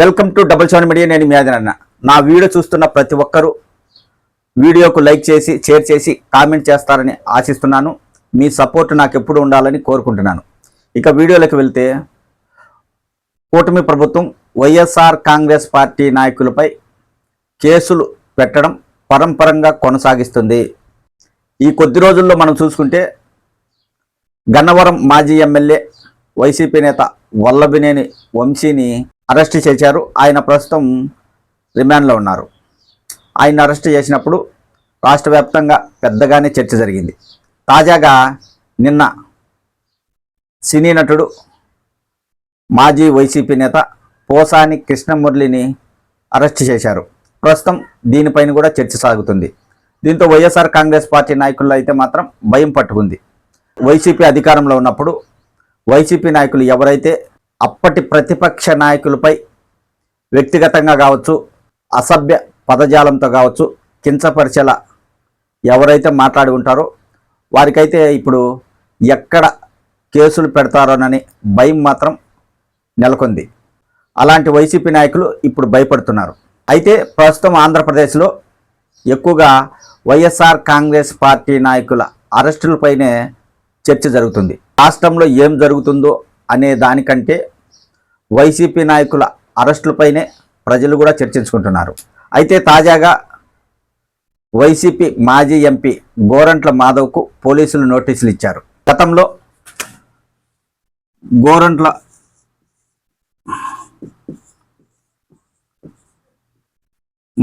Welcome to double seven media. నేను మీ ఆదినాన్న. నా video చూస్తున్న ప్రతి ఒక్కరూ వీడియోకు లైక్ చేసి షేర్ చేసి కామెంట్ చేస్తారని ఆశిస్తున్నాను. మీ సపోర్ట్ నాకు ఎప్పుడు ఉండాలని కోరుకుంటున్నాను. ఇక వీడియోలోకి వెళ్తే, కూటమి ప్రభుత్వం వైఎస్ఆర్ కాంగ్రెస్ పార్టీ నాయకులపై కేసులు పెట్టడం పరంపరంగా కొనసాగిస్తుంది. ఈ కొద్ది రోజుల్లో మనం చూసుకుంటే గన్నవరం మాజీ ఎమ్మెల్యే వైసీపీ నేత వల్లభినేని వంశీని అరెస్ట్ చేశారు. ఆయన ప్రస్తుతం రిమాండ్లో ఉన్నారు. ఆయన అరెస్ట్ చేసినప్పుడు రాష్ట్ర వ్యాప్తంగా పెద్దగానే చర్చ జరిగింది. తాజాగా నిన్న సినీ నటుడు మాజీ వైసీపీ నేత పోసాని కృష్ణమురళిని అరెస్ట్ చేశారు. ప్రస్తుతం దీనిపైన కూడా చర్చ సాగుతుంది. దీంతో వైఎస్ఆర్ కాంగ్రెస్ పార్టీ నాయకుల్లో అయితే మాత్రం భయం పట్టుకుంది. వైసీపీ అధికారంలో ఉన్నప్పుడు వైసీపీ నాయకులు ఎవరైతే అప్పటి ప్రతిపక్ష నాయకులపై వ్యక్తిగతంగా కావచ్చు, అసభ్య పదజాలంతో కావచ్చు, కించపరిచేలా ఎవరైతే మాట్లాడి ఉంటారో వారికైతే ఇప్పుడు ఎక్కడ కేసులు పెడతారోనని భయం మాత్రం నెలకొంది. అలాంటి వైసీపీ నాయకులు ఇప్పుడు భయపడుతున్నారు. అయితే ప్రస్తుతం ఆంధ్రప్రదేశ్లో ఎక్కువగా వైఎస్ఆర్ కాంగ్రెస్ పార్టీ నాయకుల అరెస్టులపైనే చర్చ జరుగుతుంది. రాష్ట్రంలో ఏం జరుగుతుందో అనే దానికంటే వైసీపీ నాయకుల అరెస్టులపైనే ప్రజలు కూడా చర్చించుకుంటున్నారు. అయితే తాజాగా వైసీపీ మాజీ ఎంపీ గోరంట్ల మాధవ్కు పోలీసులు నోటీసులు ఇచ్చారు. గతంలో గోరంట్ల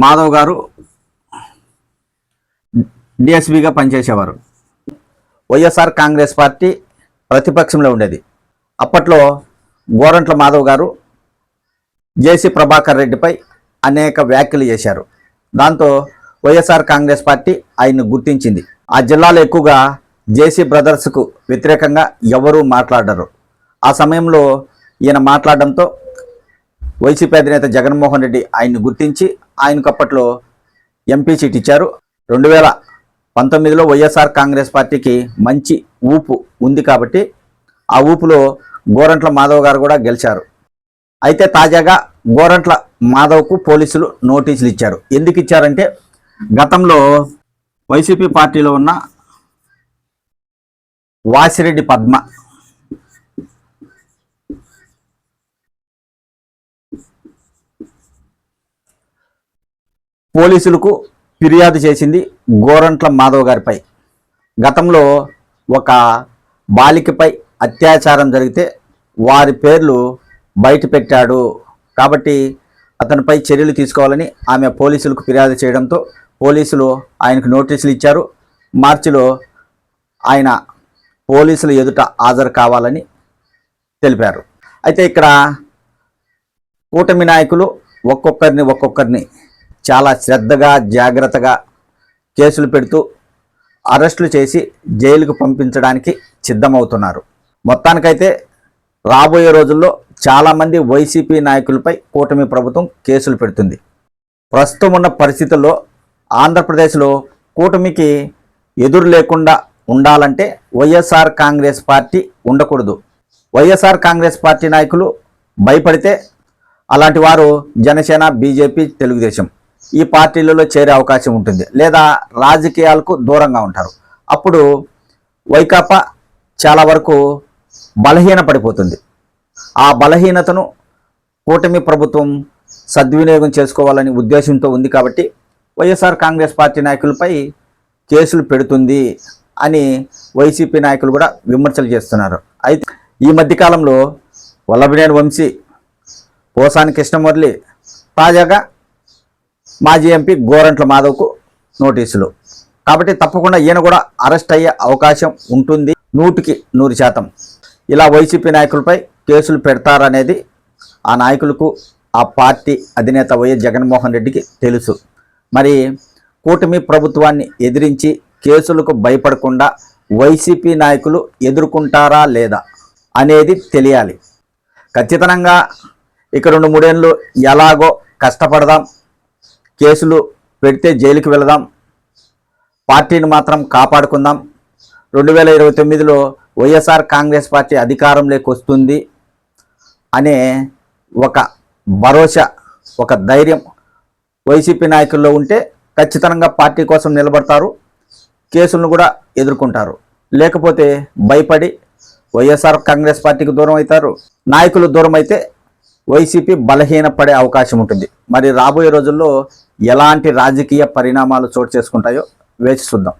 మాధవ్ గారు డిఎస్పీగా పనిచేసేవారు. వైఎస్ఆర్ కాంగ్రెస్ పార్టీ ప్రతిపక్షంలో ఉండేది. అప్పట్లో గోరంట్ల మాధవ్ గారు జేసీ ప్రభాకర్ రెడ్డిపై అనేక వ్యాఖ్యలు చేశారు. దాంతో వైఎస్ఆర్ కాంగ్రెస్ పార్టీ ఆయన్ని గుర్తించింది. ఆ జిల్లాలో ఎక్కువగా జేసీ బ్రదర్స్కు వ్యతిరేకంగా ఎవరూ మాట్లాడరు. ఆ సమయంలో ఈయన మాట్లాడడంతో వైసీపీ అధినేత జగన్మోహన్ రెడ్డి ఆయన్ని గుర్తించి ఆయనకు అప్పట్లో ఎంపీ సీట్ ఇచ్చారు. 2019లో వైఎస్ఆర్ కాంగ్రెస్ పార్టీకి మంచి ఊపు ఉంది కాబట్టి ఆ ఊపులో గోరంట్ల మాధవ్ గారు కూడా గెలిచారు. అయితే తాజాగా గోరంట్ల మాధవ్కు పోలీసులు నోటీసులు ఇచ్చారు. ఎందుకు ఇచ్చారంటే, గతంలో వైసీపీ పార్టీలో ఉన్న వాసిరెడ్డి పద్మ పోలీసులకు ఫిర్యాదు చేసింది గోరంట్ల మాధవ్ గారిపై. గతంలో ఒక బాలికపై అత్యాచారం జరిగితే వారి పేర్లు బయట పెట్టాడు కాబట్టి అతనిపై చర్యలు తీసుకోవాలని ఆమె పోలీసులకు ఫిర్యాదు చేయడంతో పోలీసులు ఆయనకు నోటీసులు ఇచ్చారు. మార్చిలో ఆయన పోలీసుల ఎదుట హాజరు కావాలని తెలిపారు. అయితే ఇక్కడ కూటమి నాయకులు ఒక్కొక్కరిని చాలా శ్రద్ధగా జాగ్రత్తగా కేసులు పెడుతూ అరెస్టులు చేసి జైలుకు పంపించడానికి సిద్ధమవుతున్నారు. మొత్తానికైతే రాబోయే రోజుల్లో చాలామంది వైసీపీ నాయకులపై కూటమి ప్రభుత్వం కేసులు పెడుతుంది. ప్రస్తుతం ఉన్న పరిస్థితుల్లో ఆంధ్రప్రదేశ్లో కూటమికి ఎదురు లేకుండా ఉండాలంటే వైఎస్ఆర్ కాంగ్రెస్ పార్టీ ఉండకూడదు. వైఎస్ఆర్ కాంగ్రెస్ పార్టీ నాయకులు భయపడితే అలాంటి వారు జనసేన, బీజేపీ, తెలుగుదేశం ఈ పార్టీలలో చేరే అవకాశం ఉంటుంది, లేదా రాజకీయాలకు దూరంగా ఉంటారు. అప్పుడు వైకాపా చాలా వరకు బలహీన పడిపోతుంది. ఆ బలహీనతను కూటమి ప్రభుత్వం సద్వినియోగం చేసుకోవాలని ఉద్దేశంతో ఉంది కాబట్టి వైఎస్ఆర్ కాంగ్రెస్ పార్టీ నాయకులపై కేసులు పెడుతుంది అని వైసీపీ నాయకులు కూడా విమర్శలు చేస్తున్నారు. అయితే ఈ మధ్యకాలంలో వల్లభినేని వంశీ, పోసాని కృష్ణమురళి, తాజాగా మాజీ ఎంపీ గోరంట్ల మాధవ్కు నోటీసులు. కాబట్టి తప్పకుండా ఈయన కూడా అరెస్ట్ అయ్యే అవకాశం ఉంటుంది 100%. ఇలా వైసీపీ నాయకులపై కేసులు పెడతారనేది ఆ నాయకులకు, ఆ పార్టీ అధినేత వైఎస్ జగన్మోహన్ రెడ్డికి తెలుసు. మరి కూటమి ప్రభుత్వాన్ని ఎదిరించి కేసులకు భయపడకుండా వైసీపీ నాయకులు ఎదుర్కొంటారా లేదా అనేది తెలియాలి. ఖచ్చితంగా ఇక 2-3 ఏళ్ళు ఎలాగో కష్టపడదాం, కేసులు పెడితే జైలుకి వెళదాం, పార్టీని మాత్రం కాపాడుకుందాం, 2029లో వైఎస్ఆర్ కాంగ్రెస్ పార్టీ అధికారంలోకి వస్తుంది అనే ఒక భరోసా, ఒక ధైర్యం వైసీపీ నాయకుల్లో ఉంటే ఖచ్చితంగా పార్టీ కోసం నిలబడతారు, కేసులను కూడా ఎదుర్కొంటారు. లేకపోతే భయపడి వైఎస్ఆర్ కాంగ్రెస్ పార్టీకి దూరం అవుతారు. నాయకులు దూరం అయితే వైసీపీ బలహీనపడే అవకాశం ఉంటుంది. మరి రాబోయే రోజుల్లో ఎలాంటి రాజకీయ పరిణామాలు చోటు చేసుకుంటాయో వేచి చూద్దాం.